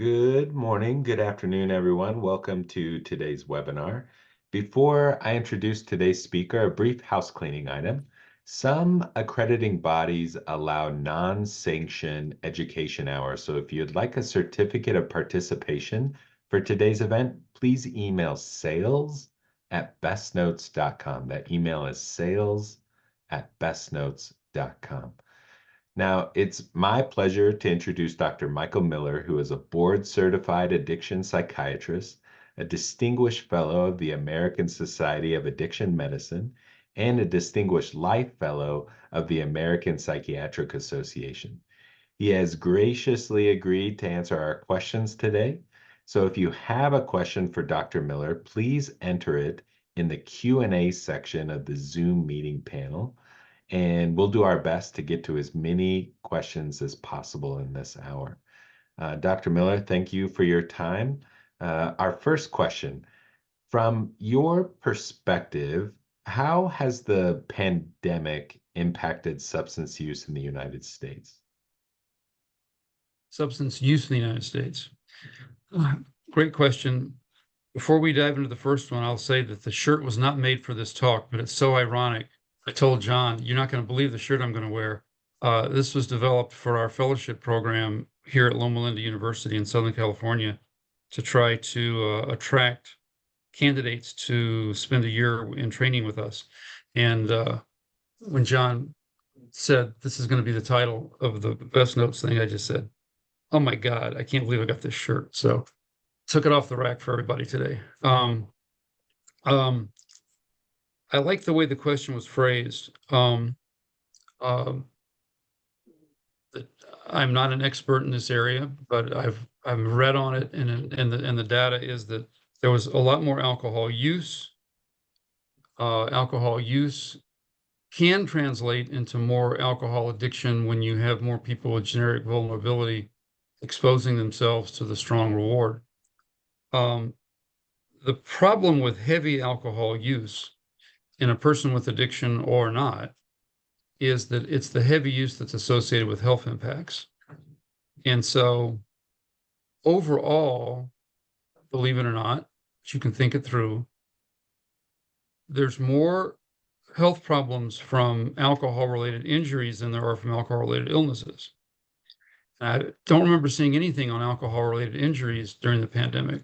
Good morning, good afternoon, everyone. Welcome to today's webinar. Before I introduce today's speaker, a brief house cleaning item. Some accrediting bodies allow non-sanctioned education hours. So if you'd like a certificate of participation for today's event, please email sales@bestnotes.com. That email is sales@bestnotes.com. Now, it's my pleasure to introduce Dr. Michael Miller, who is a board-certified addiction psychiatrist, a distinguished fellow of the American Society of Addiction Medicine, and a distinguished life fellow of the American Psychiatric Association. He has graciously agreed to answer our questions today. So if you have a question for Dr. Miller, please enter it in the Q&A section of the Zoom meeting panel, and we'll do our best to get to as many questions as possible in this hour. Dr. Miller, thank you for your time. Our first question, from your perspective, how has the pandemic impacted substance use in the United States? Substance use in the United States. Great question. Before we dive into the first one, I'll say that the shirt was not made for this talk, but it's so ironic. I told John, you're not going to believe the shirt I'm going to wear. This was developed for our fellowship program here at Loma Linda University in Southern California to try to attract candidates to spend a year in training with us. And when John said, this is going to be the title of the Best Notes thing, I just said, oh my God, I can't believe I got this shirt. So took it off the rack for everybody today. I like the way the question was phrased. I'm not an expert in this area, but I've read on it, and the data is that there was a lot more alcohol use. Alcohol use can translate into more alcohol addiction when you have more people with generic vulnerability exposing themselves to the strong reward. The problem with heavy alcohol use in a person with addiction or not is that it's the heavy use that's associated with health impacts. And so overall, believe it or not, you can think it through, there's more health problems from alcohol-related injuries than there are from alcohol-related illnesses. I don't remember seeing anything on alcohol-related injuries during the pandemic.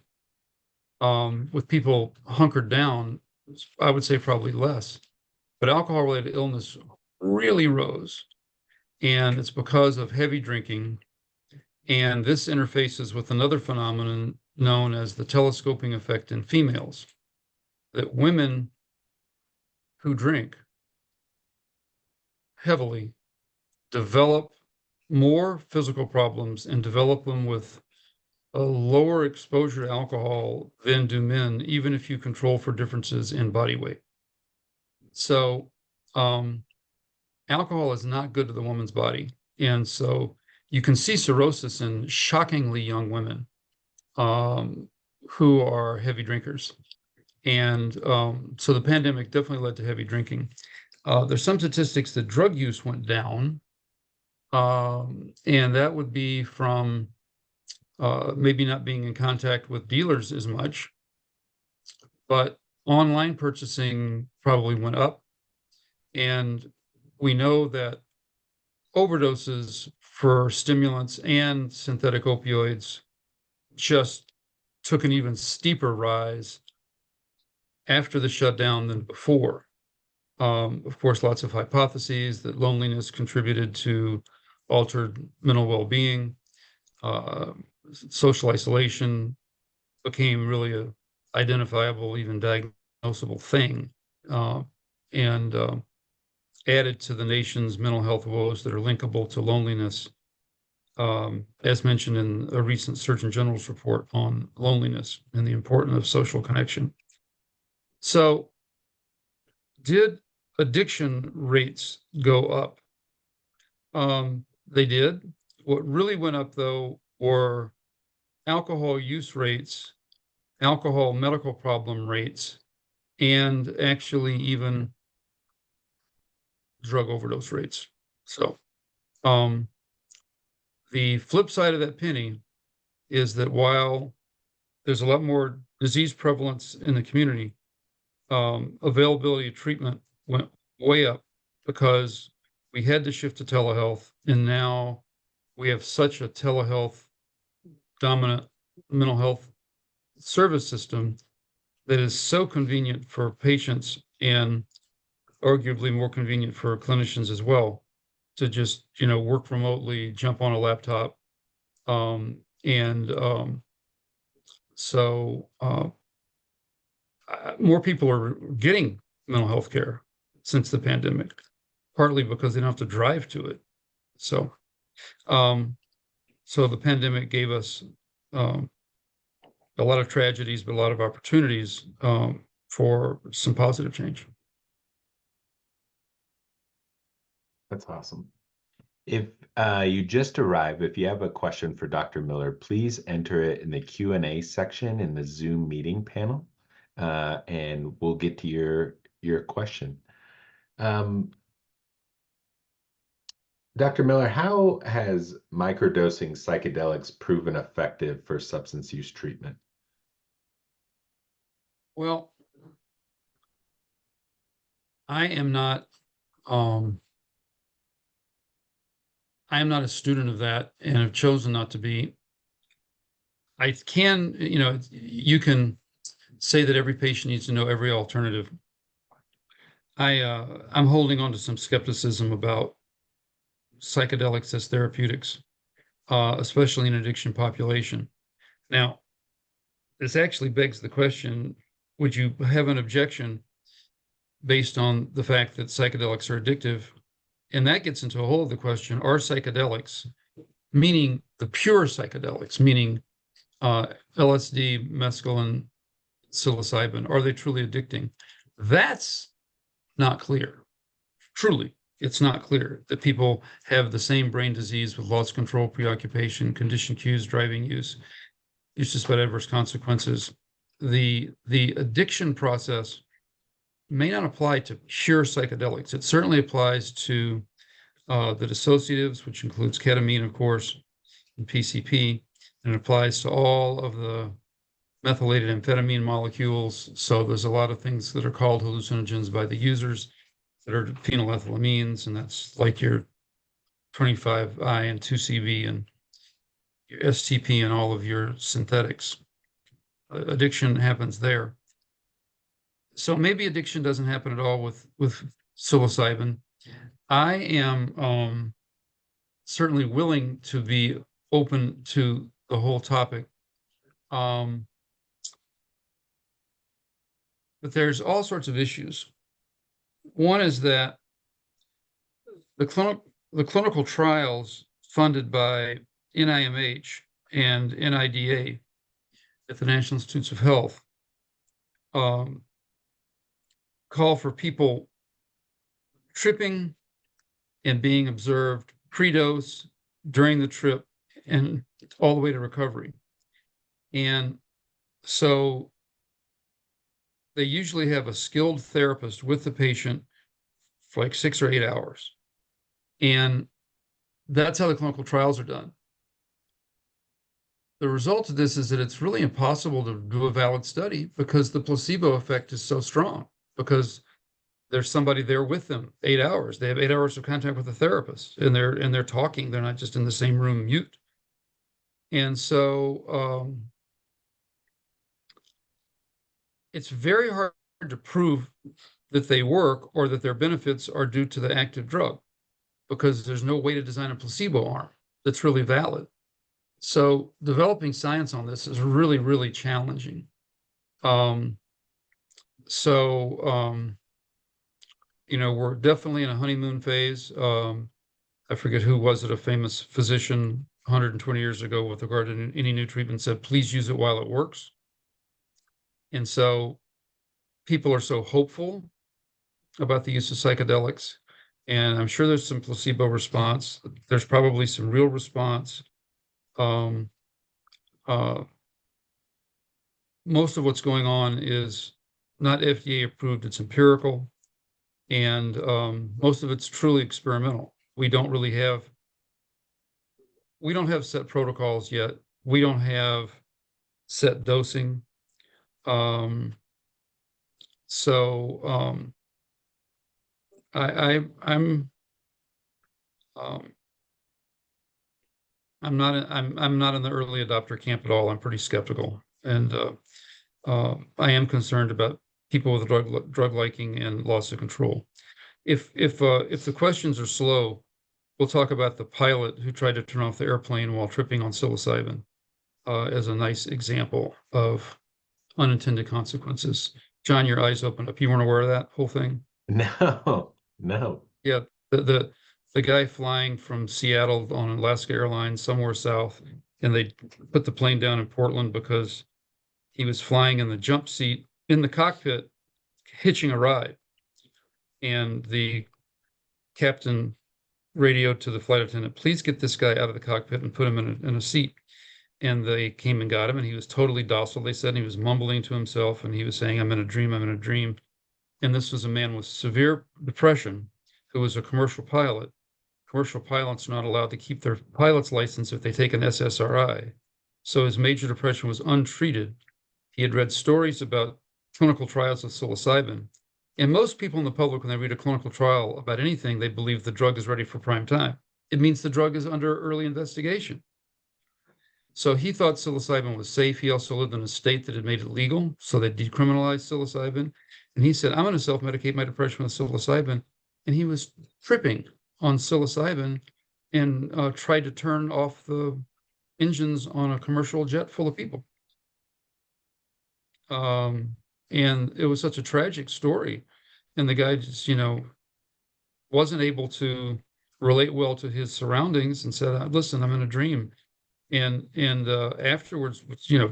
With people hunkered down, I would say probably less. But alcohol-related illness really rose, and it's because of heavy drinking. And this interfaces with another phenomenon known as the telescoping effect in females, that women who drink heavily develop more physical problems and develop them with a lower exposure to alcohol than do men, even if you control for differences in body weight. So alcohol is not good to the woman's body. And so you can see cirrhosis in shockingly young women who are heavy drinkers. And so the pandemic definitely led to heavy drinking. There's some statistics that drug use went down, and that would be from maybe not being in contact with dealers as much, but online purchasing probably went up. And we know that overdoses for stimulants and synthetic opioids just took an even steeper rise after the shutdown than before. Of course, lots of hypotheses that loneliness contributed to altered mental well-being. Social isolation became really a identifiable, even diagnosable thing, and added to the nation's mental health woes that are linkable to loneliness, as mentioned in a recent Surgeon General's report on loneliness and the importance of social connection. So, did addiction rates go up? They did. What really went up, though, were alcohol use rates, alcohol medical problem rates, and actually even drug overdose rates. So the flip side of that penny is that while there's a lot more disease prevalence in the community, availability of treatment went way up because we had to shift to telehealth, and now we have such a telehealth dominant mental health service system that is so convenient for patients and arguably more convenient for clinicians as well to just work remotely, jump on a laptop, and so more people are getting mental health care since the pandemic, partly because they don't have to drive to it. So, so the pandemic gave us a lot of tragedies, but a lot of opportunities for some positive change. That's awesome. If you just arrived, if you have a question for Dr. Miller, please enter it in the Q&A section in the Zoom meeting panel, and we'll get to your question. Dr. Miller, how has microdosing psychedelics proven effective for substance use treatment? Well, I am not a student of that and have chosen not to be. I can, you can say that every patient needs to know every alternative. I'm holding on to some skepticism about psychedelics as therapeutics, especially in addiction population. Now, this actually begs the question, would you have an objection based on the fact that psychedelics are addictive? And that gets into a whole other question. Are psychedelics, meaning the pure psychedelics, meaning LSD, mescaline, psilocybin, are they truly addicting? That's not clear. Truly, it's not clear that people have the same brain disease with loss control, preoccupation, conditioned cues, driving use despite adverse consequences. The addiction process may not apply to pure psychedelics. It certainly applies to the dissociatives, which includes ketamine, of course, and PCP, and it applies to all of the methylated amphetamine molecules. So there's a lot of things that are called hallucinogens by the users that are phenylethylamines, and that's like your 25I and 2CB and your STP and all of your synthetics. Addiction happens there. So maybe addiction doesn't happen at all with psilocybin. I am certainly willing to be open to the whole topic. But there's all sorts of issues. One is that the clinical trials funded by NIMH and NIDA at the National Institutes of Health call for people tripping and being observed pre-dose, during the trip, and all the way to recovery. And so they usually have a skilled therapist with the patient for like 6 or 8 hours. And that's how the clinical trials are done. The result of this is that it's really impossible to do a valid study because the placebo effect is so strong, because there's somebody there with them 8 hours. They have 8 hours of contact with the therapist, and they're talking. They're not just in the same room mute. And so it's very hard to prove that they work or that their benefits are due to the active drug, because there's no way to design a placebo arm that's really valid. So developing science on this is really, really challenging. We're definitely in a honeymoon phase. I forget who was it, a famous physician 120 years ago with regard to any new treatment said, please use it while it works. And so people are so hopeful about the use of psychedelics. And I'm sure there's some placebo response. There's probably some real response. Most of what's going on is not FDA approved, it's empirical. And most of it's truly experimental. We don't have set protocols yet We don't have set dosing. Um, so I'm um, I'm not in the early adopter camp at all. I'm pretty skeptical, and I am concerned about people with drug liking and loss of control. If the questions are slow, we'll talk about the pilot who tried to turn off the airplane while tripping on psilocybin as a nice example of unintended consequences. John, your eyes opened up. You weren't aware of that whole thing? No, no. Yeah, the guy flying from Seattle on Alaska Airlines somewhere south, and they put the plane down in Portland because he was flying in the jump seat in the cockpit, hitching a ride, and the captain radioed to the flight attendant, "Please get this guy out of the cockpit and put him in a seat." And they came and got him, and he was totally docile. They said, and he was mumbling to himself, and he was saying, "I'm in a dream. I'm in a dream." And this was a man with severe depression who was a commercial pilot. Commercial pilots are not allowed to keep their pilot's license if they take an SSRI. So his major depression was untreated. He had read stories about clinical trials of psilocybin. And most people in the public, when they read a clinical trial about anything, they believe the drug is ready for prime time. It means the drug is under early investigation. So he thought psilocybin was safe. He also lived in a state that had made it legal, so they decriminalized psilocybin. And he said, "I'm going to self-medicate my depression with psilocybin." And he was tripping on psilocybin and tried to turn off the engines on a commercial jet full of people. Um, and it was such a tragic story. And the guy just, wasn't able to relate well to his surroundings and said, "Listen, I'm in a dream." And afterwards,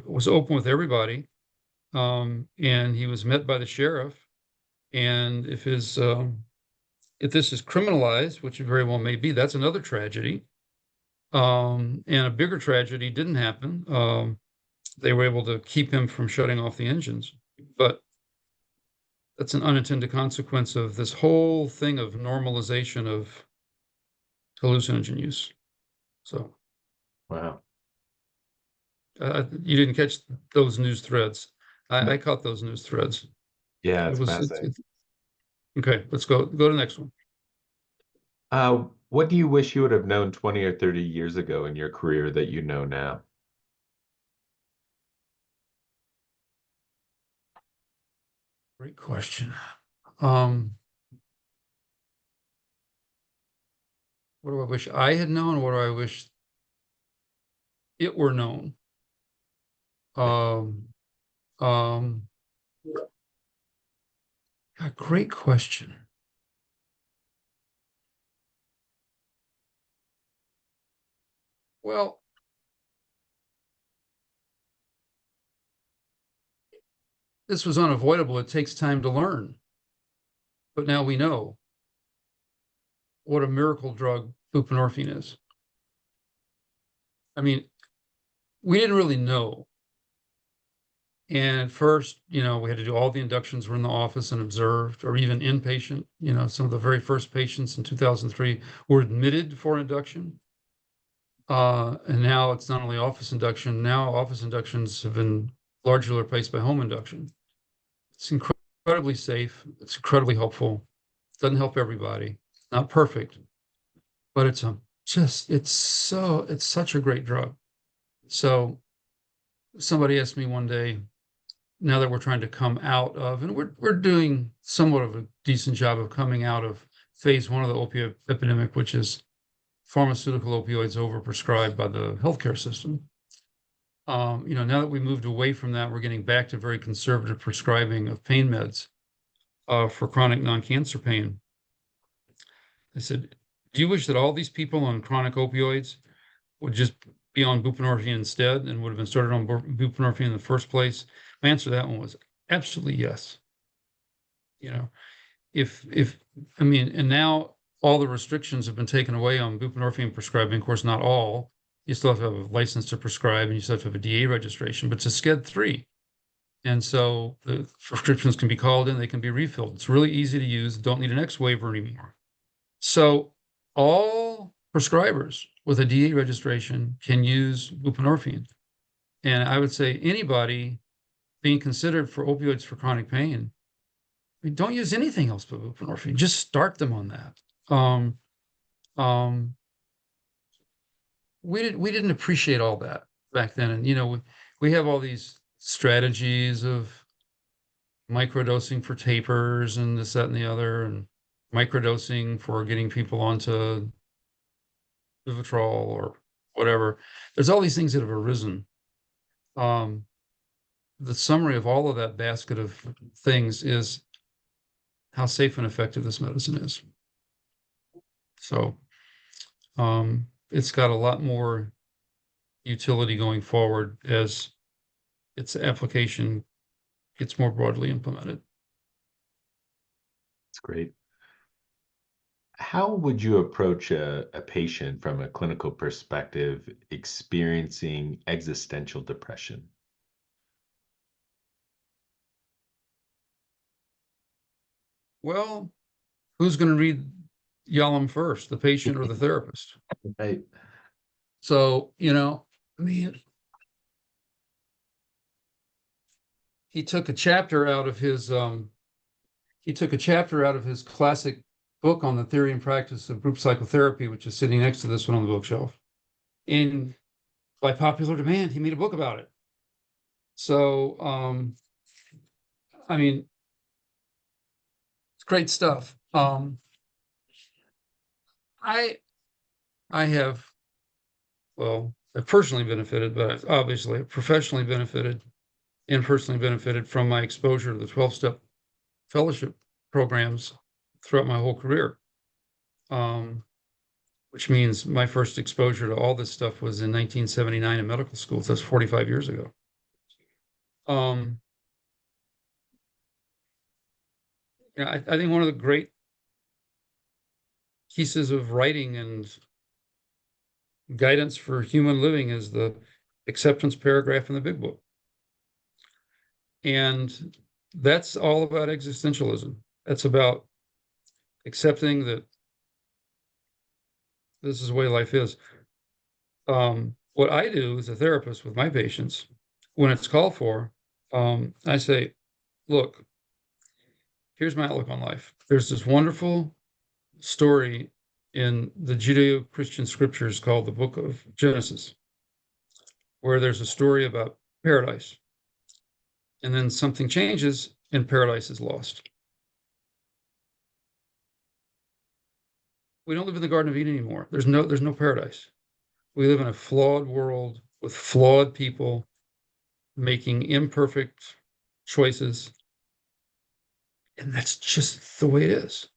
was open with everybody. And he was met by the sheriff. And if this is criminalized, which it very well may be, that's another tragedy. And a bigger tragedy didn't happen. They were able to keep him from shutting off the engines, but that's an unintended consequence of this whole thing of normalization of hallucinogen use. So Wow. you didn't catch those news threads. No. I caught those news threads. Yeah, It it's was fascinating. okay. Let's go to the next one. What do you wish you would have known 20 or 30 years ago in your career that you know now? Great question. Um, what do I wish I had known? What do I wish it were known? Um, um, God, great question. Well, this was unavoidable. It takes time to learn, but now we know what a miracle drug buprenorphine is. I mean, we didn't really know. And at first, we had to do all the inductions were in the office and observed, or even inpatient. Some of the very first patients in 2003 were admitted for induction. And now it's not only office induction, now office inductions have been largely replaced by home induction. It's incredibly safe. It's incredibly helpful. It doesn't help everybody. Not perfect, but it's such a great drug. So somebody asked me one day, now that we're trying to come out of, and we're doing somewhat of a decent job of coming out of phase one of the opioid epidemic, which is pharmaceutical opioids overprescribed by the healthcare system. Now that we moved away from that, we're getting back to very conservative prescribing of pain meds for chronic non-cancer pain. I said, "Do you wish that all these people on chronic opioids would just be on buprenorphine instead and would have been started on buprenorphine in the first place?" My answer to that one was absolutely yes. You know, if I mean, and now all the restrictions have been taken away on buprenorphine prescribing. Of course, not all. You still have to have a license to prescribe, and you still have to have a DA registration, but it's a SCED 3. And so the prescriptions can be called in, they can be refilled. It's really easy to use. Don't need an X waiver anymore. So all prescribers with a DA registration can use buprenorphine. And I would say anybody being considered for opioids for chronic pain, I mean, don't use anything else but buprenorphine. Just start them on that. Um, um, we didn't appreciate all that back then, and we have all these strategies of microdosing for tapers and this, that, and the other, and microdosing for getting people onto Vivitrol or whatever. There's all these things that have arisen. Um, the summary of all of that basket of things is how safe and effective this medicine is. So it's got a lot more utility going forward as its application gets more broadly implemented. It's great. How would you approach a patient from a clinical perspective experiencing existential depression? Well, who's going to read Yalom first, the patient or the therapist? Right. So, I mean, he took a chapter out of his classic book on the theory and practice of group psychotherapy, which is sitting next to this one on the bookshelf. And by popular demand, he made a book about it. So, I mean, it's great stuff. I I have, well, I've personally benefited, but I've obviously professionally benefited and personally benefited from my exposure to the 12-step fellowship programs throughout my whole career. Um, which means my first exposure to all this stuff was in 1979 in medical school. So that's 45 years ago. Um, I think one of the great pieces of writing and guidance for human living is the acceptance paragraph in the big book. And that's all about existentialism. That's about accepting that this is the way life is. What I do as a therapist with my patients, when it's called for, I say, look, here's my outlook on life. There's this wonderful story in the Judeo-Christian scriptures called the Book of Genesis, where there's a story about paradise. And then something changes and paradise is lost. We don't live in the Garden of Eden anymore. There's no paradise. We live in a flawed world with flawed people making imperfect choices. And that's just the way it is.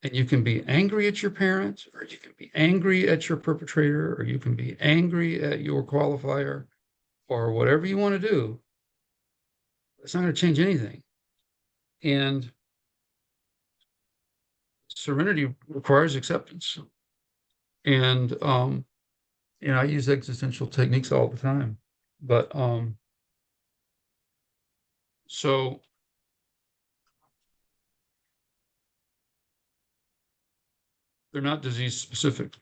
And you can be angry at your parents, or you can be angry at your perpetrator, or you can be angry at your qualifier, or whatever you want to do. It's not going to change anything. And serenity requires acceptance. And I use existential techniques all the time. But so they're not disease specific.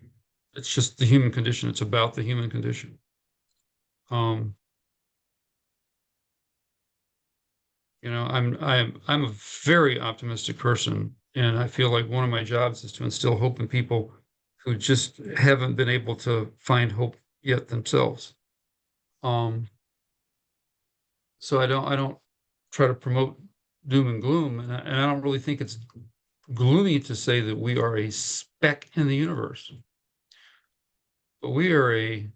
It's just the human condition. It's about the human condition. Um, I'm a very optimistic person, and I feel like one of my jobs is to instill hope in people who just haven't been able to find hope yet themselves. Um, so I don't try to promote doom and gloom, and I don't really think it's gloomy to say that we are a speck in the universe, but we are a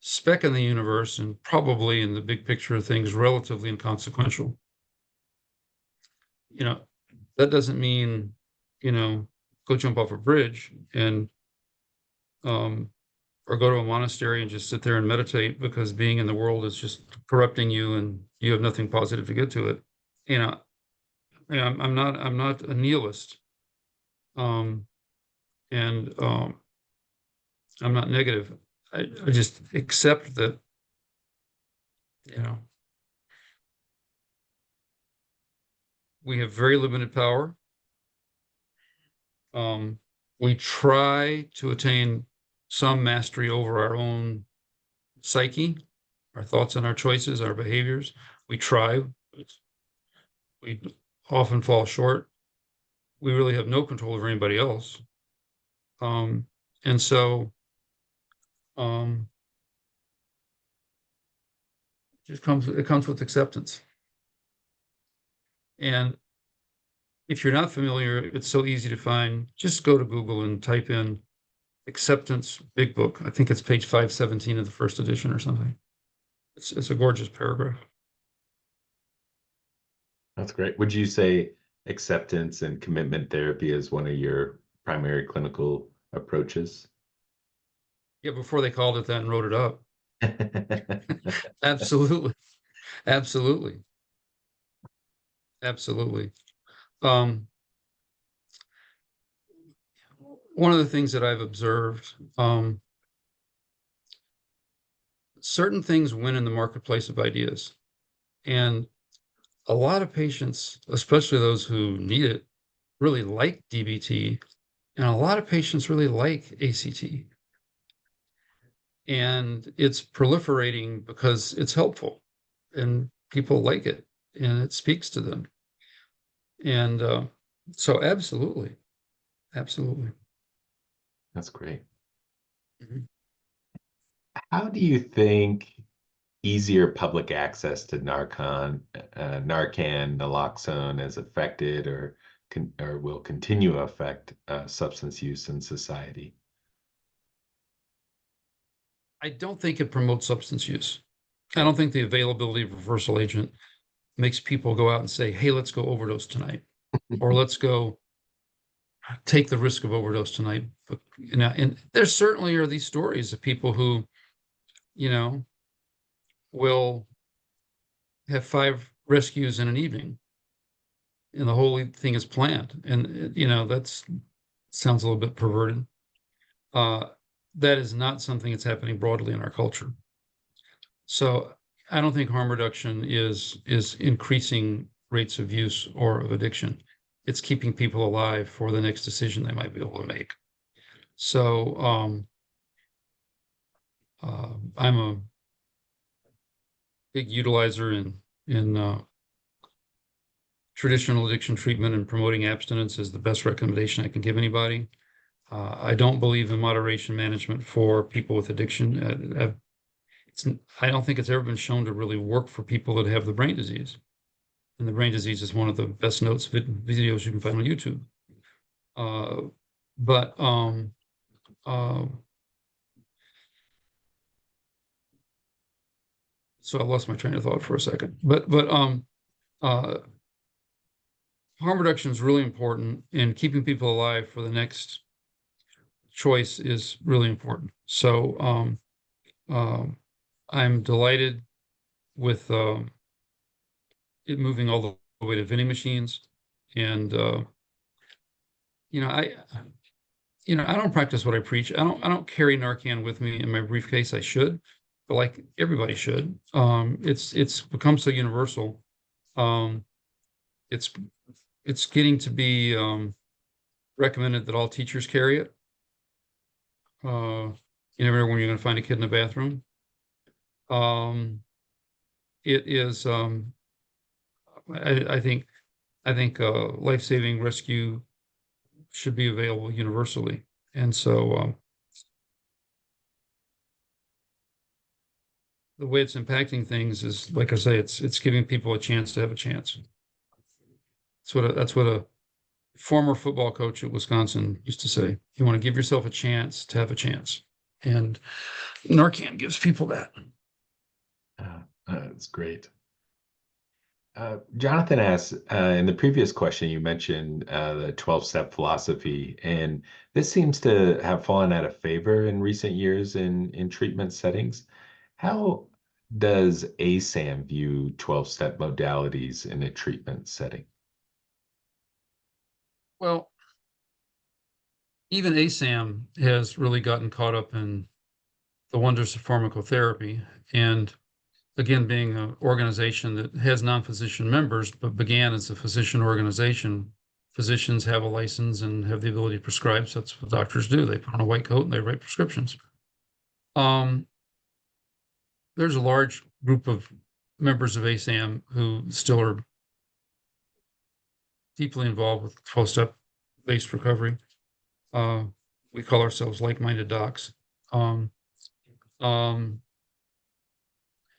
speck in the universe and probably in the big picture of things relatively inconsequential. You know, that doesn't mean, go jump off a bridge and um or go to a monastery and just sit there and meditate because being in the world is just corrupting you and you have nothing positive to get to it. You know, I'm not a nihilist. Um and I'm not negative. I just accept that, you know, we have very limited power. Um, we try to attain some mastery over our own psyche, our thoughts and our choices, our behaviors. We try, we often fall short. We really have no control over anybody else. Um, and so um, it comes with acceptance. And if you're not familiar, it's so easy to find. Just go to Google and type in acceptance big book. I think it's page 517 of the first edition or something. It's a gorgeous paragraph. That's great. Would you say acceptance and commitment therapy is one of your primary clinical approaches? Yeah, before they called it that and wrote it up. Absolutely. Absolutely. Absolutely. Um, One of the things that I've observed, certain things win in the marketplace of ideas. And a lot of patients, especially those who need it, really like DBT. And a lot of patients really like ACT. And it's proliferating because it's helpful and people like it and it speaks to them. And so absolutely, absolutely. That's great. Mhm. How do you think easier public access to Narcan, naloxone has affected or will continue to affect substance use in society? I don't think it promotes substance use. I Okay. don't think the availability of a reversal agent makes people go out and say, hey, let's go overdose tonight, or let's go take the risk of overdose tonight. But, and there certainly are these stories of people who, you know, will have 5 rescues in an evening and the whole thing is planned. And, that's sounds a little bit perverted. Uh, that is not something that's happening broadly in our culture. So I don't think harm reduction is increasing rates of use or of addiction. It's keeping people alive for the next decision they might be able to make. So I'm a big utilizer in traditional addiction treatment, and promoting abstinence is the best recommendation I can give anybody. I don't believe in moderation management for people with addiction. I don't think it's ever been shown to really work for people that have the brain disease. And the brain disease is one of the best notes videos you can find on YouTube. Uh, but uh, so I lost my train of thought for a second. But uh, harm reduction is really important, and keeping people alive for the next choice is really important. So um, I'm delighted with it moving all the way to vending machines, and you know I I don't practice what I preach. I don't carry Narcan with me in my briefcase. I should, but like everybody should. It's become so universal. Um, it's it's getting to be recommended that all teachers carry it. You never know when you're going to find a kid in the bathroom. Um, it is. I think life-saving rescue should be available universally, and so the way it's impacting things is, like I say, it's giving people a chance to have a chance. That's what a former football coach at Wisconsin used to say. You want to give yourself a chance to have a chance. And Narcan gives people that. That's great. Jonathan asks, in the previous question, you mentioned the 12-step philosophy, and this seems to have fallen out of favor in recent years in treatment settings. How does ASAM view 12-step modalities in a treatment setting? Well, even ASAM has really gotten caught up in the wonders of pharmacotherapy. And again, being an organization that has non-physician members, but began as a physician organization, physicians have a license and have the ability to prescribe. So that's what doctors do. They put on a white coat and they write prescriptions. Um, there's a large group of members of ASAM who still are deeply involved with 12-step based recovery. Uh, we call ourselves like-minded docs. Um, um,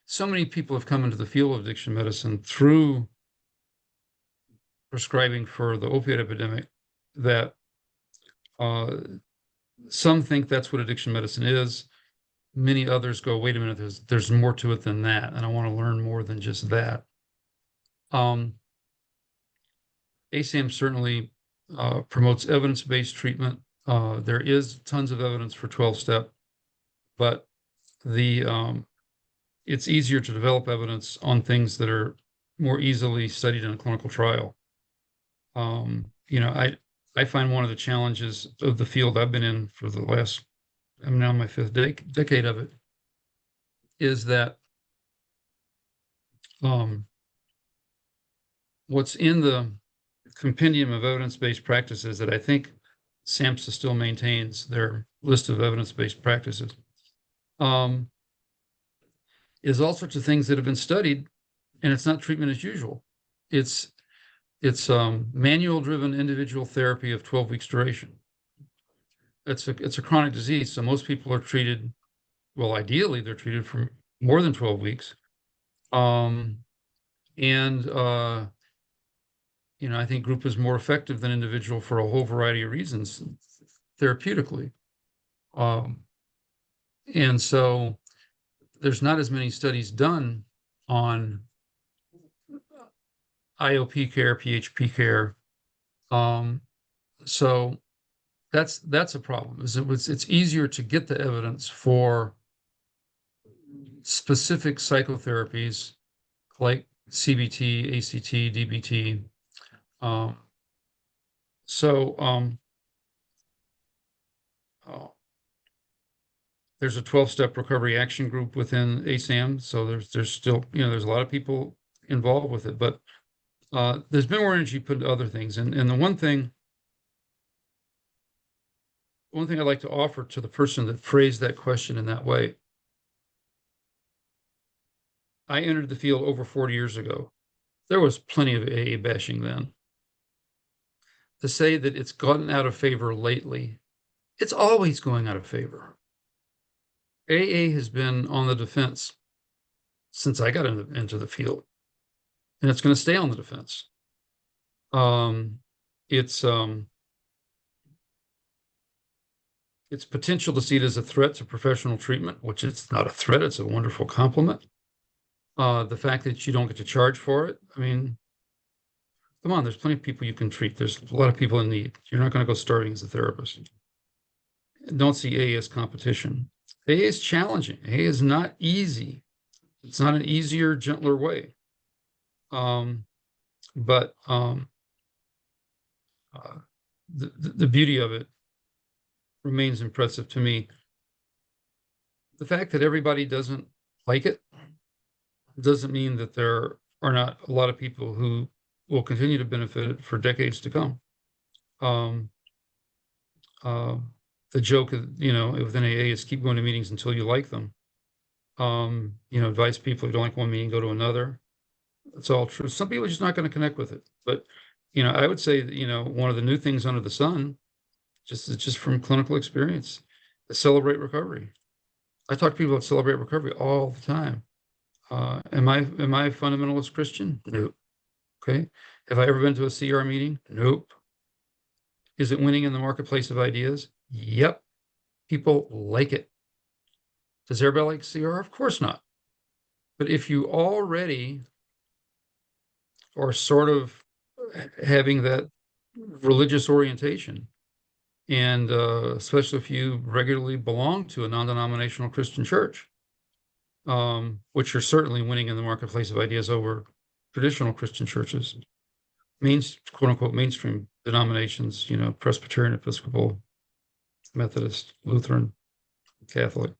so many people have come into the field of addiction medicine through prescribing for the opiate epidemic that uh, some think that's what addiction medicine is. Many others go, wait a minute, there's more to it than that, and I want to learn more than just that. ASAM certainly promotes evidence-based treatment. There is tons of evidence for 12-step, but the it's easier to develop evidence on things that are more easily studied in a clinical trial. I find one of the challenges of the field I've been in for the last, I'm now in my fifth decade of it, is that what's in the compendium of evidence-based practices that I think SAMHSA still maintains their list of evidence-based practices, is all sorts of things that have been studied, and it's not treatment as usual. It's manual-driven individual therapy of 12 weeks duration. It's a chronic disease, so most people are treated, well, ideally they're treated for more than 12 weeks. I think group is more effective than individual for a whole variety of reasons, therapeutically. And so there's not as many studies done on IOP care, PHP care. So that's a problem. It's easier to get the evidence for specific psychotherapies like CBT, ACT, DBT. There's a 12-step recovery action group within ASAM. So there's still, there's a lot of people involved with it, but there's been more energy put into other things. And the one thing I'd like to offer to the person that phrased that question in that way, I entered the field over 40 years ago. There was plenty of AA bashing then. To say that it's gotten out of favor lately, it's always going out of favor. AA has been on the defense since I got into the field, and it's going to stay on the defense. It's potential to see it as a threat to professional treatment, which it's not a threat, it's a wonderful compliment. The fact that you don't get to charge for it, I mean, come on, there's plenty of people you can treat. There's a lot of people in need. You're not going to go starting as a therapist. Don't see AA as competition. AA is challenging. AA is not easy. It's not an easier, gentler way. But the beauty of it remains impressive to me. The fact that everybody doesn't like it doesn't mean that there are not a lot of people who will continue to benefit for decades to come. The joke, within AA is keep going to meetings until you like them. Advise people who don't like one meeting, go to another. It's all true. Some people are just not going to connect with it. But, I would say that, one of the new things under the sun, just from clinical experience, is celebrate recovery. I talk to people about celebrate recovery all the time. Am I a fundamentalist Christian? Nope. Okay. Have I ever been to a CR meeting? Nope. Is it winning in the marketplace of ideas? Yep. People like it. Does everybody like CR? Of course not. But if you already are sort of having that religious orientation, and especially if you regularly belong to a non-denominational Christian church, which are certainly winning in the marketplace of ideas over traditional Christian churches, quote unquote mainstream denominations, Presbyterian, Episcopal, Methodist, Lutheran, Catholic.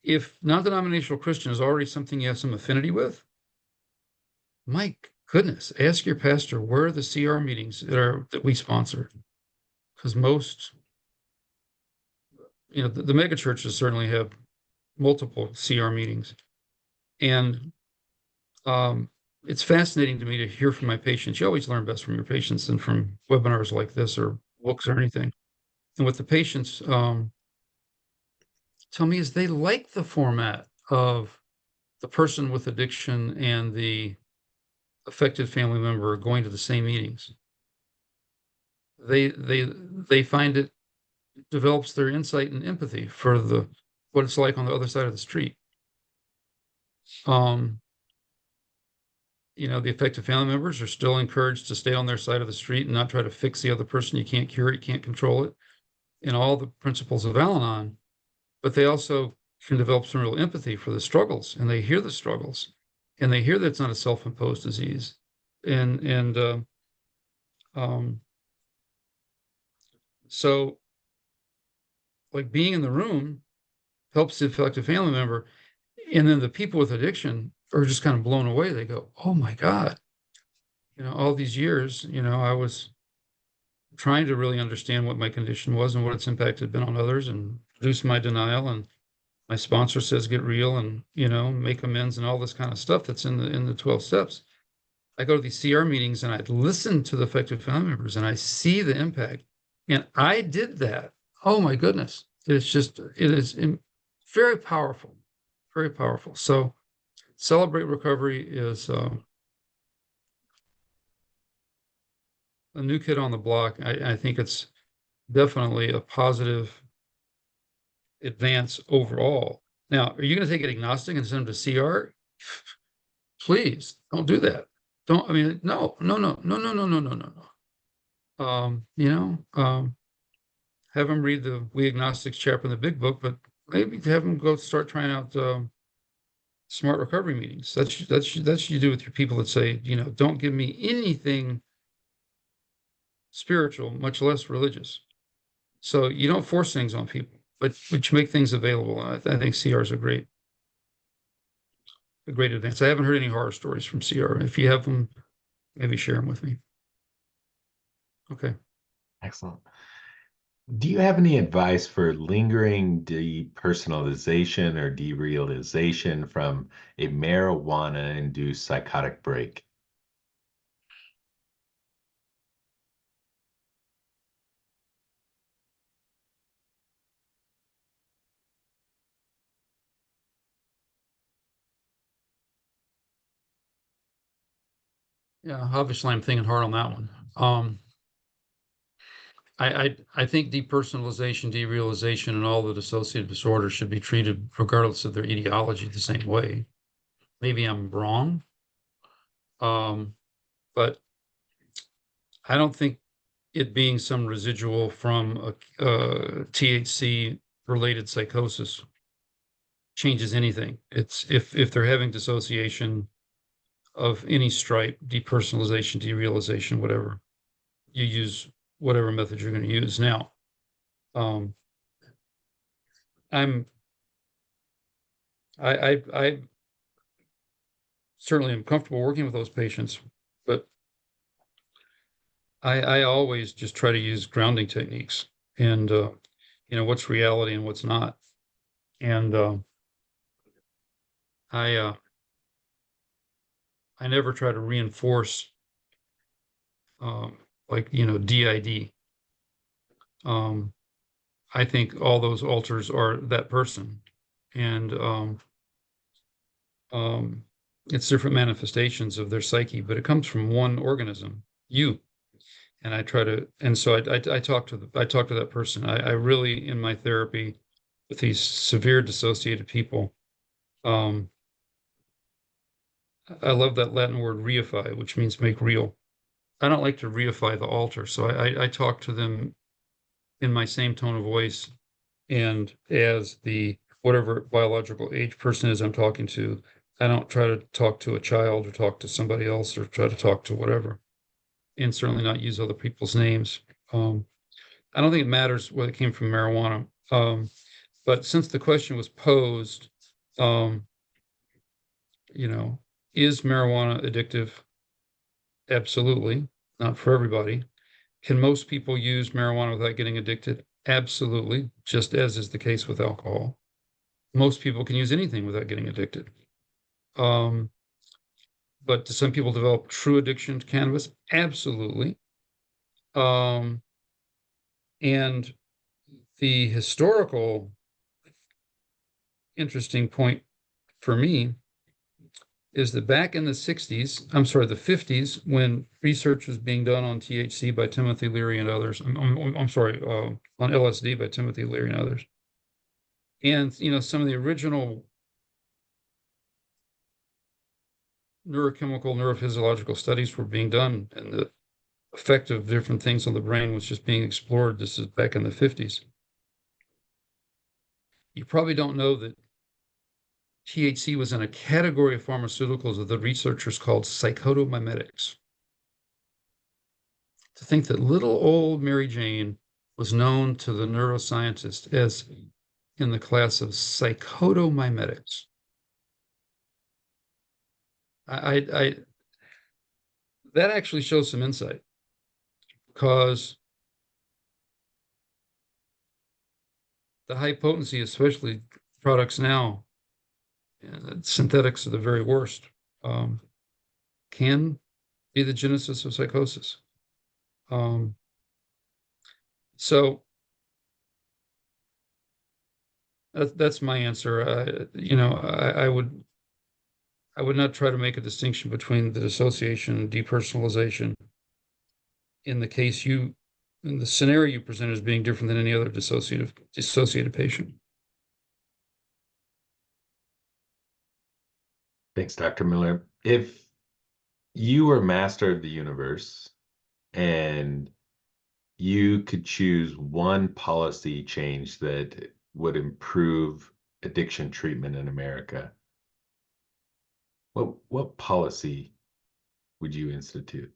If non-denominational Christian is already something you have some affinity with, my goodness, ask your pastor where are the CR meetings that we sponsor, because most, the mega churches certainly have multiple CR meetings. And it's fascinating to me to hear from my patients. You always learn best from your patients than from webinars like this or books or anything. And what the patients tell me is they like the format of the person with addiction and the affected family member going to the same meetings. They find it develops their insight and empathy for what it's like on the other side of the street. Um, the affected family members are still encouraged to stay on their side of the street and not try to fix the other person. You can't cure it, you can't control it, and all the principles of Al-Anon. But they also can develop some real empathy for the struggles, and they hear the struggles, and they hear that it's not a self-imposed disease, and um, so like being in the room helps the affected family member, and then the people with addiction are just kind of blown away. They go, "Oh my God, all these years, I was trying to really understand what my condition was and what its impact had been on others and reduce my denial. And my sponsor says get real and, make amends and all this kind of stuff that's in the 12 steps. I go to these CR meetings and I listen to the affected family members and I see the impact. And I did that. Oh my goodness. It is very powerful, very powerful. So Celebrate Recovery is a new kid on the block. I think it's definitely a positive advance overall. Now, are you going to take it agnostic and send them to CR? Please don't do that. Don't, I mean, no, no, no, no, no, no, no, no, no, no. Have them read the We Agnostics chapter in the big book, but maybe have them go start trying out smart recovery meetings. That's you do with your people that say, don't give me anything spiritual, much less religious. So you don't force things on people, but you make things available. I think CR is a great advance. I haven't heard any horror stories from CR. If you have them, maybe share them with me. Okay. Excellent. Do you have any advice for lingering depersonalization or derealization from a marijuana-induced psychotic break? Yeah, obviously I'm thinking hard on that one. I think depersonalization, derealization, and all the dissociative disorders should be treated regardless of their etiology the same way. Maybe I'm wrong, but I don't think it being some residual from a THC related psychosis changes anything. It's if they're having dissociation of any stripe, depersonalization, derealization, whatever, you use whatever method you're going to use. Now, um, I'm I certainly am comfortable working with those patients, but I always just try to use grounding techniques and what's reality and what's not. And I I never try to reinforce like DID. Um, I think all those alters are that person, and um, it's different manifestations of their psyche, but it comes from one organism, you. And so I talk to that person. I really, in my therapy with these severe dissociated people, um, I love that Latin word reify, which means make real. I don't like to reify the alter, so I talk to them in my same tone of voice and as the whatever biological age person is I'm talking to. I don't try to talk to a child or talk to somebody else or try to talk to whatever, and certainly not use other people's names. Um, I don't think it matters whether it came from marijuana. But since the question was posed, um, you know, is marijuana addictive? Absolutely, not for everybody. Can most people use marijuana without getting addicted? Absolutely, just as is the case with alcohol. most people can use anything without getting addicted. Um, but do some people develop true addiction to cannabis? Absolutely. Um, and the historical interesting point for me is that back in the 60s, I'm sorry, the 50s, when research was being done on THC by Timothy Leary and others, I'm sorry, on LSD by Timothy Leary and others. And, some of the original neurochemical, neurophysiological studies were being done, and the effect of different things on the brain was just being explored. This is back in the 50s. You probably don't know that THC was in a category of pharmaceuticals that the researchers called psychotomimetics. To think that little old Mary Jane was known to the neuroscientist as in the class of psychotomimetics. I that actually shows some insight, because the high potency, especially products now, synthetics are the very worst, um, can be the genesis of psychosis. Um, so that's my answer. I would not try to make a distinction between the dissociation and depersonalization in the scenario you present as being different than any other dissociated patient. Thanks, Dr. Miller. If you were master of the universe and you could choose one policy change that would improve addiction treatment in America, what policy would you institute?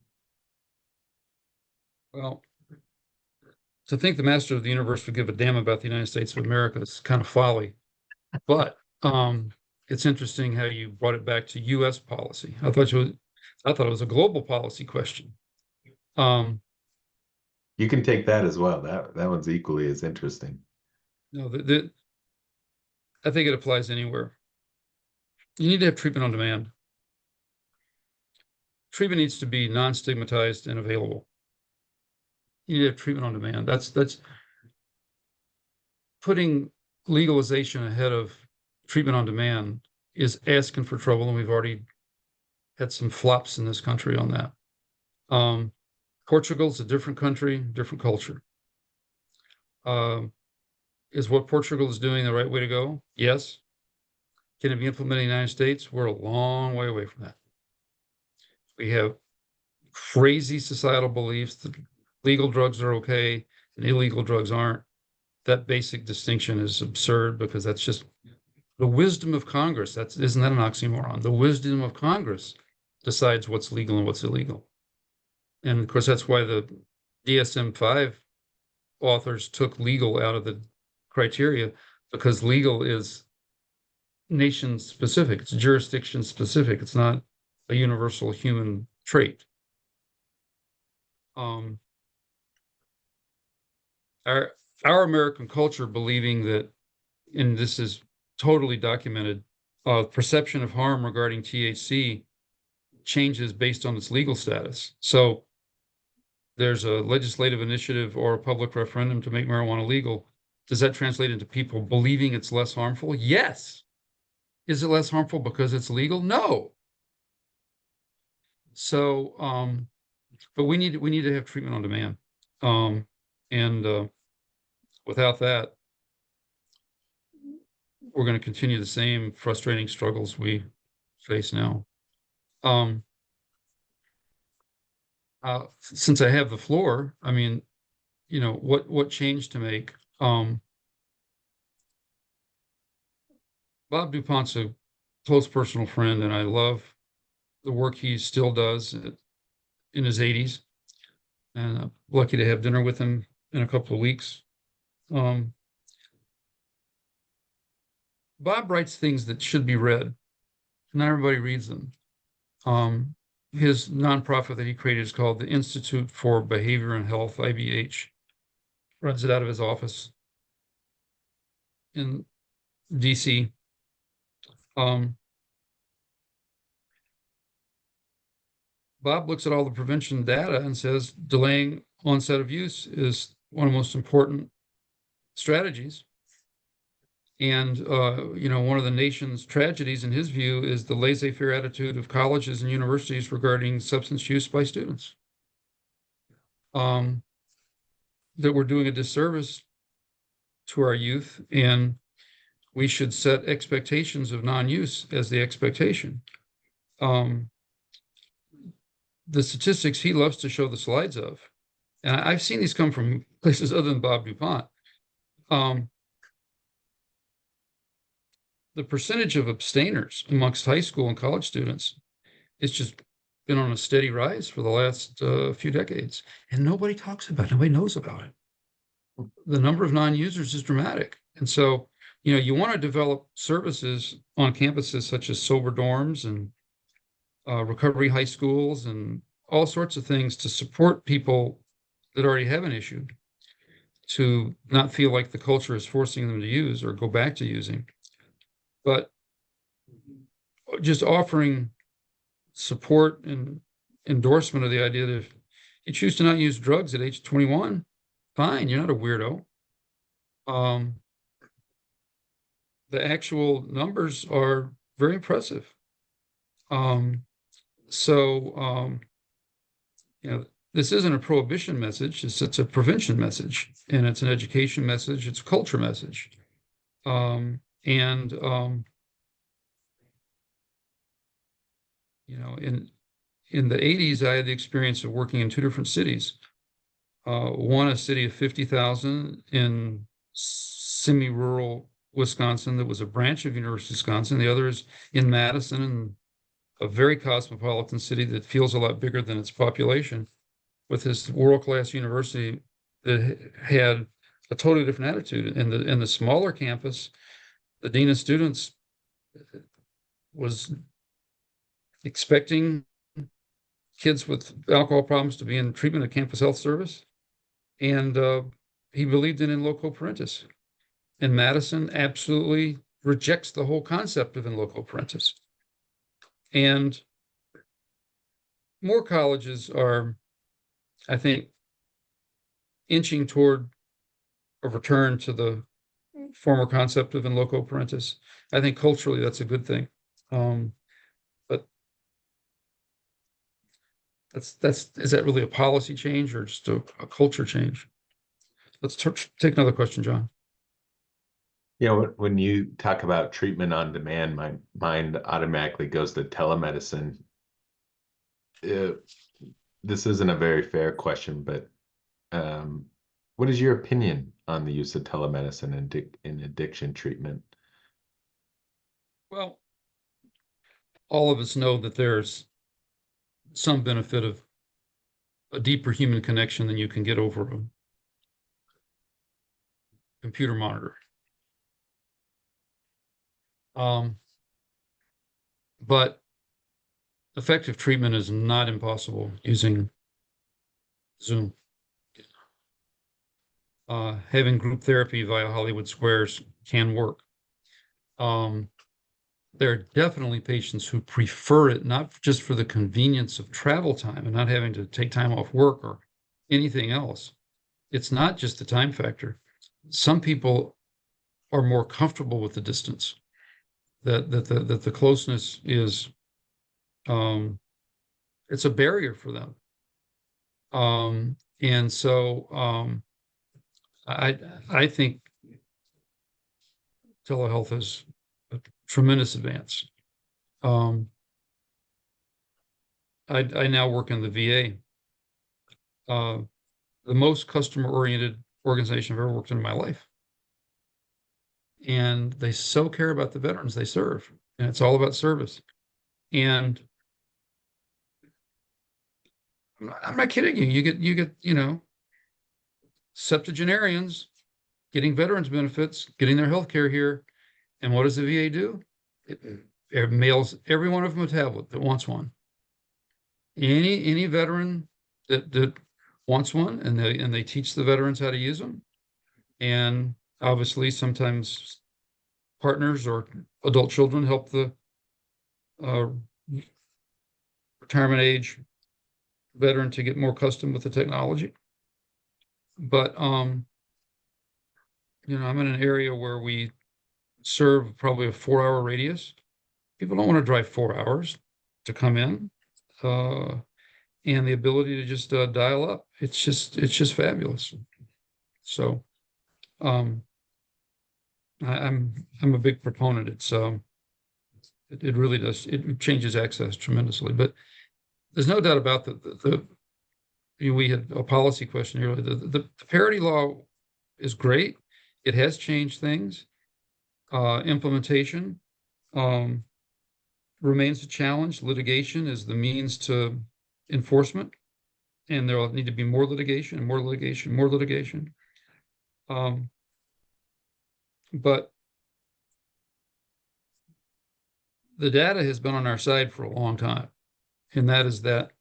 Well, to think the master of the universe would give a damn about the United States of America is kind of folly. But it's interesting how you brought it back to U.S. policy. I thought it was a global policy question. Um, You can take that as well. That one's equally as interesting. no, I think it applies anywhere. You need to have treatment on demand. Treatment needs to be non-stigmatized and available. You need to have treatment on demand. That's putting legalization ahead of treatment on demand is asking for trouble, and we've already had some flops in this country on that. Portugal's a different country, different culture. Um, is what Portugal is doing the right way to go? Yes. Can it be implemented in the United States? We're a long way away from that. We have crazy societal beliefs that legal drugs are okay and illegal drugs aren't. That basic distinction is absurd, because that's just the wisdom of Congress. Isn't that an oxymoron? The wisdom of Congress decides what's legal and what's illegal. And of course, that's why the DSM-5 authors took legal out of the criteria, because legal is nation specific, it's jurisdiction specific, it's not a universal human trait. Um, our American culture believing that, and this is totally documented, perception of harm regarding THC changes based on its legal status. So there's a legislative initiative or a public referendum to make marijuana legal. Does that translate into people believing it's less harmful? Yes. Is it less harmful because it's legal? No. So, but we need to have treatment on demand. And without that, we're going to continue the same frustrating struggles we face now. Um, since I have the floor, I mean, what change to make? Bob DuPont's a close personal friend, and I love the work he still does in his 80s. And I'm lucky to have dinner with him in a couple of weeks. Um, Bob writes things that should be read. Not everybody reads them. His nonprofit that he created is called the Institute for Behavior and Health, IBH. Runs it out of his office in DC. Bob looks at all the prevention data and says delaying onset of use is one of the most important strategies. And one of the nation's tragedies, in his view, is the laissez-faire attitude of colleges and universities regarding substance use by students. That we're doing a disservice to our youth, and we should set expectations of non-use as the expectation. The statistics he loves to show the slides of, and I've seen these come from places other than Bob DuPont. The percentage of abstainers amongst high school and college students is just been on a steady rise for the last few decades, and nobody talks about it. Nobody knows about it. The number of non-users is dramatic. And so, you want to develop services on campuses such as sober dorms and recovery high schools and all sorts of things to support people that already have an issue, to not feel like the culture is forcing them to use or go back to using, but just offering support and endorsement of the idea that if you choose to not use drugs at age 21, fine, you're not a weirdo. The actual numbers are very impressive. This isn't a prohibition message, it's a prevention message, and it's an education message, it's a culture message. In the 80s, I had the experience of working in two different cities. One, a city of 50,000 in semi-rural Wisconsin that was a branch of University of Wisconsin. The other is in Madison, and a very cosmopolitan city that feels a lot bigger than its population, with this world-class university that had a totally different attitude. In the smaller campus, the dean of students was expecting kids with alcohol problems to be in treatment at campus health service, and he believed in loco parentis. And Madison absolutely rejects the whole concept of in loco parentis. And more colleges are, I think, inching toward a return to the former concept of in loco parentis. I think culturally that's a good thing. But is that really a policy change or just a culture change? Let's take another question, John. When you talk about treatment on demand, my mind automatically goes to telemedicine. This isn't a very fair question, but what is your opinion on the use of telemedicine in addiction treatment? Well, all of us know that there's some benefit of a deeper human connection than you can get over a computer monitor. But effective treatment is not impossible using Zoom. Having group therapy via Hollywood Squares can work. There are definitely patients who prefer it, not just for the convenience of travel time and not having to take time off work or anything else. It's not just the time factor. Some people are more comfortable with the distance, that the closeness is, it's a barrier for them. And so I think telehealth is a tremendous advance. I now work in the VA, the most customer-oriented organization I've ever worked in my life. And they so care about the veterans they serve, and it's all about service. And I'm not kidding you. You get septuagenarians getting veterans benefits, getting their health care here. And what does the VA do? It mails every one of them a tablet that wants one. Any veteran that wants one, and they teach the veterans how to use them. And obviously, sometimes partners or adult children help the uh, retirement age veteran to get more accustomed with the technology. But I'm in an area where we serve probably a 4-hour radius. People don't want to drive 4 hours to come in. And the ability to just dial up. It's just fabulous. So um, I'm a big proponent. It really does. It changes access tremendously. But there's no doubt about we had a policy question earlier. The parity law is great. It has changed things. Implementation um, remains a challenge. Litigation is the means to enforcement, and there will need to be more litigation, more litigation, more litigation. But the data has been on our side for a long time, and that is that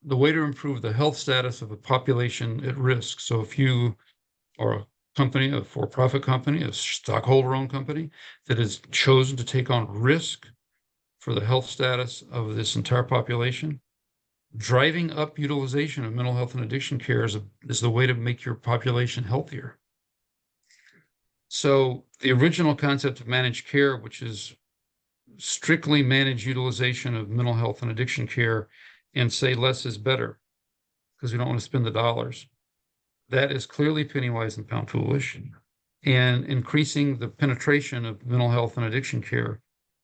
the way to improve the health status of a population at risk. So if you are a company, a for-profit company, a stockholder-owned company that has chosen to take on risk for the health status of this entire population, driving up utilization of mental health and addiction care is the way to make your population healthier. So the original concept of managed care, which is strictly manage utilization of mental health and addiction care and say less is better because we don't want to spend the dollars. That is clearly penny wise and pound foolish, and increasing the penetration of mental health and addiction care.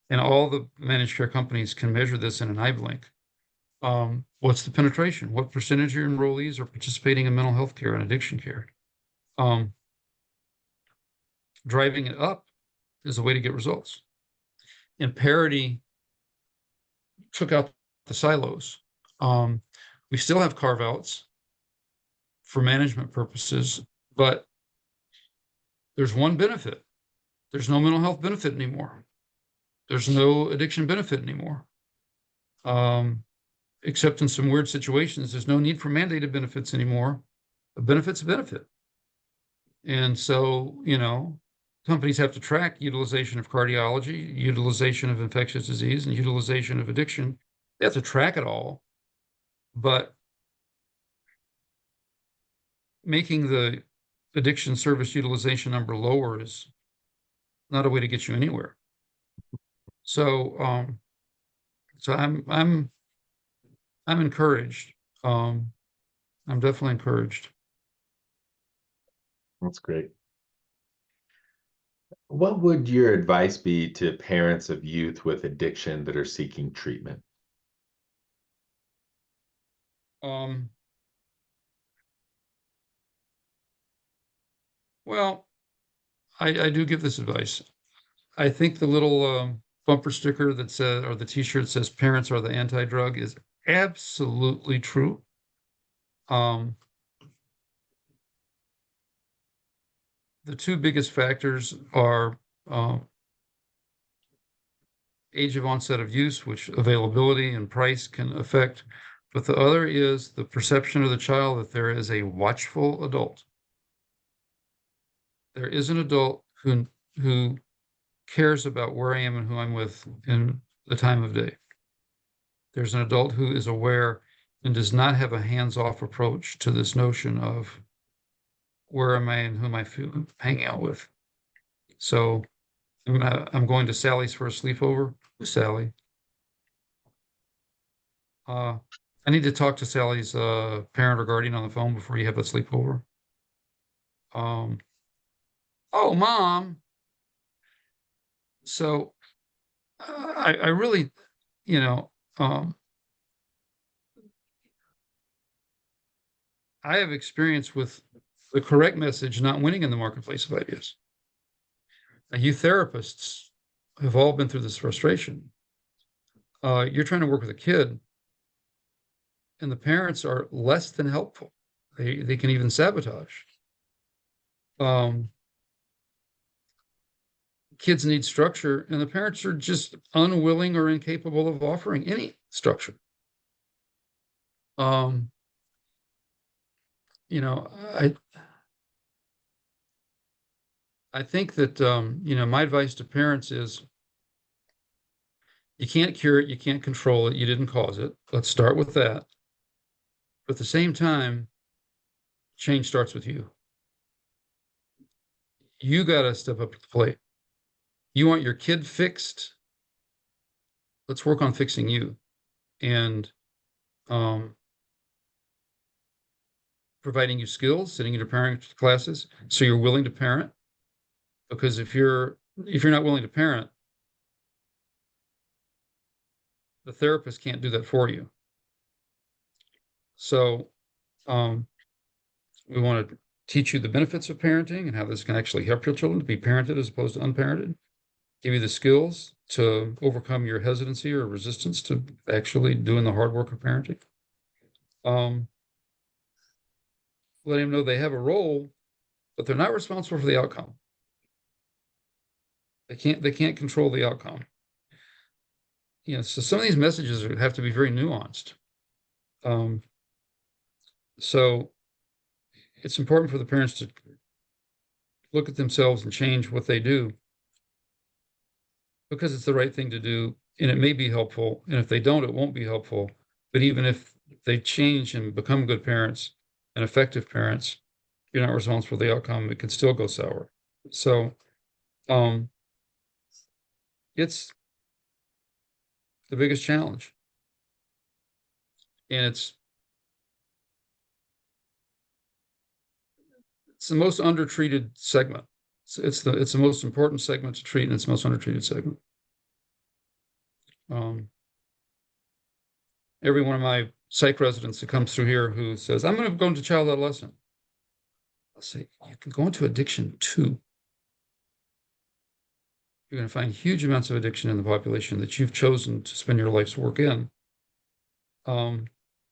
And all the managed care companies can measure this in an eye blink. What's the penetration? What percentage of your enrollees are participating in mental health care and addiction care? Driving it up is a way to get results. And parity took out the silos. We still have carve outs for management purposes, but there's one benefit. There's no mental health benefit anymore. There's no addiction benefit anymore. Except in some weird situations, there's no need for mandated benefits anymore. A benefit's a benefit. And so, companies have to track utilization of cardiology, utilization of infectious disease, and utilization of addiction. They have to track it all. But making the addiction service utilization number lower is not a way to get you anywhere. So, I'm encouraged. I'm definitely encouraged. That's great. What would your advice be to parents of youth with addiction that are seeking treatment? Um, well, I do give this advice. I think the little bumper sticker that says, or the T-shirt that says "Parents are the anti-drug" is absolutely true. The two biggest factors are age of onset of use, which availability and price can affect. But the other is the perception of the child that there is a watchful adult. There is an adult who cares about where I am and who I'm with in the time of day. There's an adult who is aware and does not have a hands-off approach to this notion of where am I and who am I hanging out with. So I'm going to Sally's for a sleepover. Who's Sally? I need to talk to Sally's parent or guardian on the phone before you have that sleepover. Oh, mom. So I really, I have experience with the correct message not winning in the marketplace of ideas. You therapists have all been through this frustration. You're trying to work with a kid, and the parents are less than helpful. They can even sabotage. Kids need structure, and the parents are just unwilling or incapable of offering any structure. I I think that, my advice to parents is you can't cure it, you can't control it, you didn't cause it. Let's start with that. But at the same time, change starts with you. You got to step up to the plate. You want your kid fixed? Let's work on fixing you and um, providing you skills, sending you to parent classes so you're willing to parent. Because if you're not willing to parent, the therapist can't do that for you. So um, we want to teach you the benefits of parenting and how this can actually help your children to be parented as opposed to unparented. Give you the skills to overcome your hesitancy or resistance to actually doing the hard work of parenting. Um, let them know they have a role, but they're not responsible for the outcome. They can't control the outcome. So some of these messages have to be very nuanced. Um, so it's important for the parents to look at themselves and change what they do because it's the right thing to do and it may be helpful. And if they don't, it won't be helpful. But even if they change and become good parents and effective parents, you're not responsible for the outcome. It can still go sour. So um, it's the biggest challenge. And it's the most undertreated segment. It's the most important segment to treat, and it's the most undertreated segment. Every one of my psych residents that comes through here who says, I'm going to go into child adolescent, I'll say, you can go into addiction too. You're going to find huge amounts of addiction in the population that you've chosen to spend your life's work in.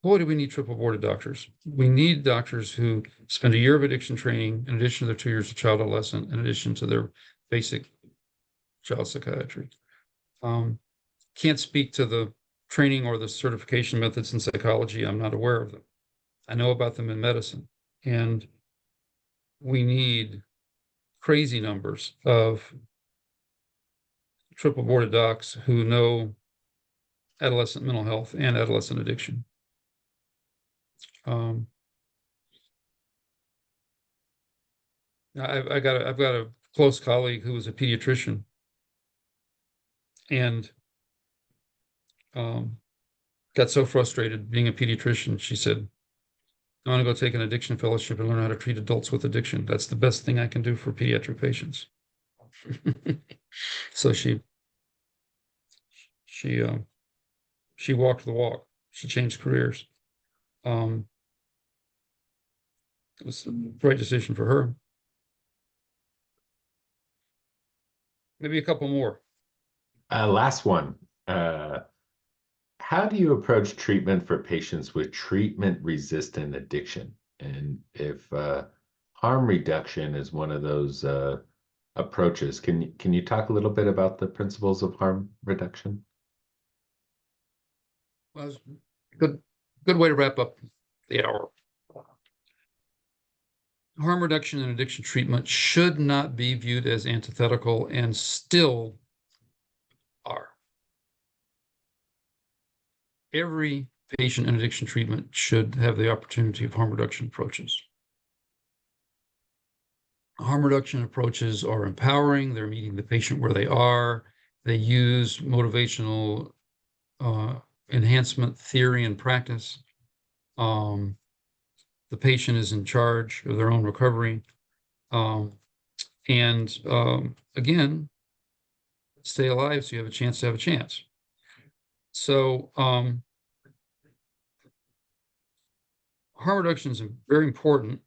Boy, do we need triple boarded doctors. We need doctors who spend a year of addiction training in addition to their 2 years of child adolescent, in addition to their basic child psychiatry. Can't speak to the training or the certification methods in psychology. I'm not aware of them. I know about them in medicine. And we need crazy numbers of triple boarded docs who know adolescent mental health and adolescent addiction. I've got a close colleague who was a pediatrician and got so frustrated being a pediatrician. She said, I want to go take an addiction fellowship and learn how to treat adults with addiction. That's the best thing I can do for pediatric patients. So she walked the walk. She changed careers. It was the right decision for her. Maybe a couple more. Last one. How do you approach treatment for patients with treatment-resistant addiction? And if harm reduction is one of those approaches, can you talk a little bit about the principles of harm reduction? Well, good way to wrap up the hour. Harm reduction and addiction treatment should not be viewed as antithetical and still are. Every patient in addiction treatment should have the opportunity of harm reduction approaches. Harm reduction approaches are empowering. They're meeting the patient where they are. They use motivational enhancement theory and practice. The patient is in charge of their own recovery. Again, stay alive so you have a chance to have a chance. So harm reduction is very important.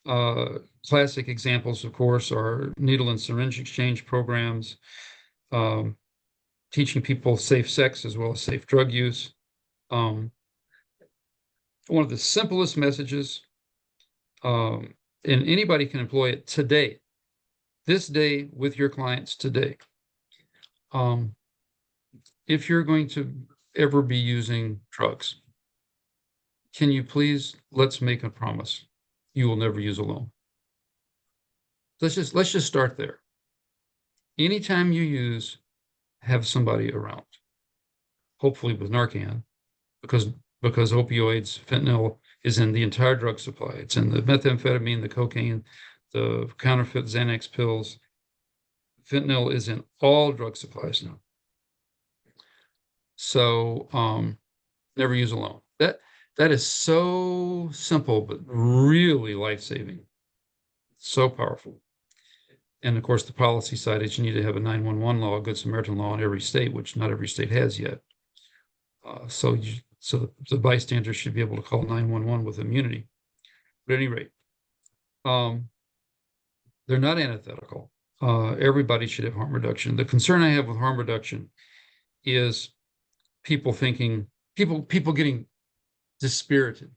Classic examples, of course, are needle and syringe exchange programs, teaching people safe sex as well as safe drug use. One of the simplest messages, and anybody can employ it today, this day with your clients today. If you're going to ever be using drugs, can you please, let's make a promise. You will never use alone. Let's just start there. Anytime you have somebody around, hopefully with Narcan, because opioids, fentanyl is in the entire drug supply. It's in the methamphetamine, the cocaine, the counterfeit Xanax pills. Fentanyl is in all drug supplies now. So never use alone. That is so simple, but really life-saving. So powerful. And of course, the policy side is you need to have a 911 law, a Good Samaritan law in every state, which not every state has yet. So the bystanders should be able to call 911 with immunity. But at any rate, they're not antithetical. Everybody should have harm reduction. The concern I have with harm reduction is people getting dispirited.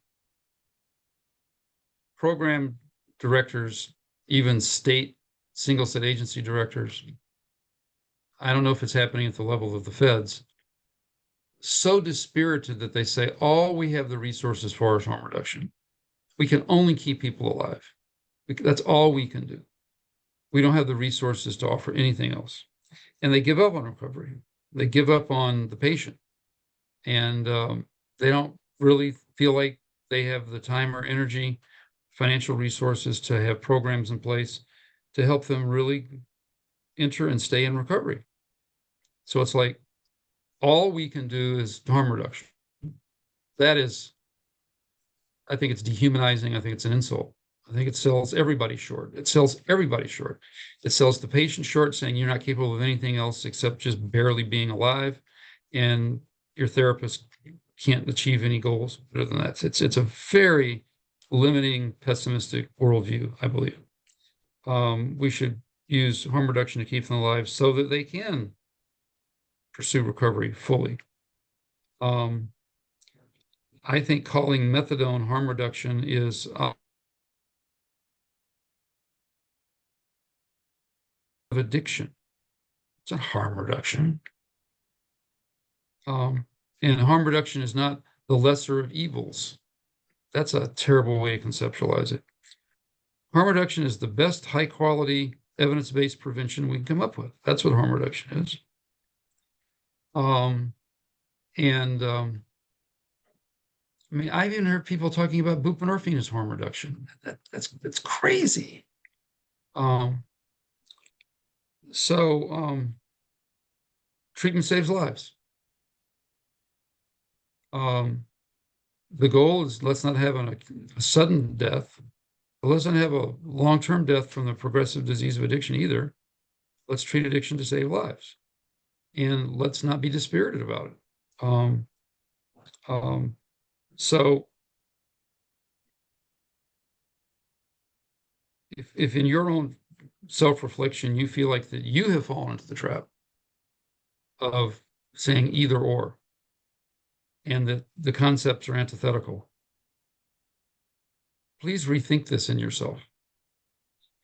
Program directors, even single state agency directors, I don't know if it's happening at the level of the feds, so dispirited that they say, all we have the resources for is harm reduction. We can only keep people alive. That's all we can do. We don't have the resources to offer anything else. And they give up on recovery. They give up on the patient. And they don't really feel like they have the time or energy, financial resources to have programs in place to help them really enter and stay in recovery. So it's like, all we can do is harm reduction. That is, I think it's dehumanizing. I think it's an insult. I think it sells everybody short. It sells everybody short. It sells the patient short, saying you're not capable of anything else except just barely being alive. And your therapist can't achieve any goals better than that. It's a very limiting, pessimistic worldview, I believe. We should use harm reduction to keep them alive so that they can pursue recovery fully. I think calling methadone harm reduction is of addiction. It's not harm reduction. And harm reduction is not the lesser of evils. That's a terrible way to conceptualize it. Harm reduction is the best high quality evidence-based prevention we can come up with. That's what harm reduction is. I mean, I've even heard people talking about buprenorphine as harm reduction. That's crazy. Treatment saves lives. The goal is let's not have a sudden death, but let's not have a long-term death from the progressive disease of addiction either. Let's treat addiction to save lives, and let's not be dispirited about it. So if in your own self-reflection you feel like that you have fallen into the trap of saying either or, and that the concepts are antithetical, please rethink this in yourself.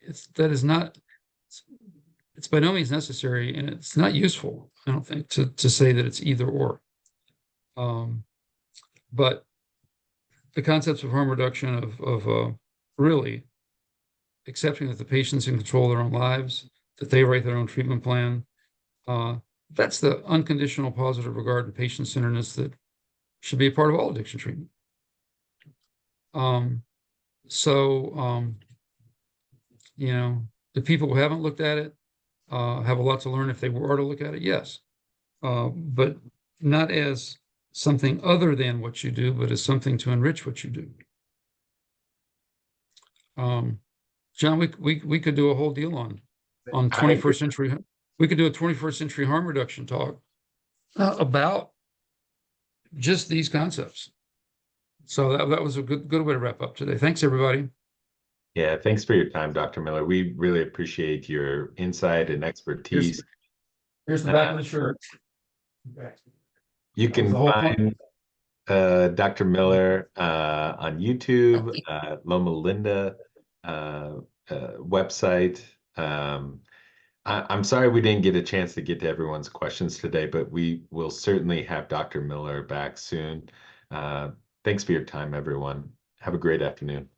It's by no means necessary, and it's not useful, I don't think, to say that it's either or. But the concepts of harm reduction, of really accepting that the patient's in control of their own lives, that they write their own treatment plan, that's the unconditional positive regard and patient-centeredness that should be a part of all addiction treatment. The people who haven't looked at it have a lot to learn if they were to look at it, yes. But not as something other than what you do, but as something to enrich what you do. John, we could do a whole deal on 21st century. We could do a 21st century harm reduction talk about just these concepts. So that was a good way to wrap up today. Thanks, everybody. Yeah, thanks for your time, Dr. Miller. We really appreciate your insight and expertise. Here's the back of the shirt. You can find Dr. Miller on YouTube, Loma Linda website. I'm sorry we didn't get a chance to get to everyone's questions today, but we will certainly have Dr. Miller back soon. Thanks for your time, everyone. Have a great afternoon.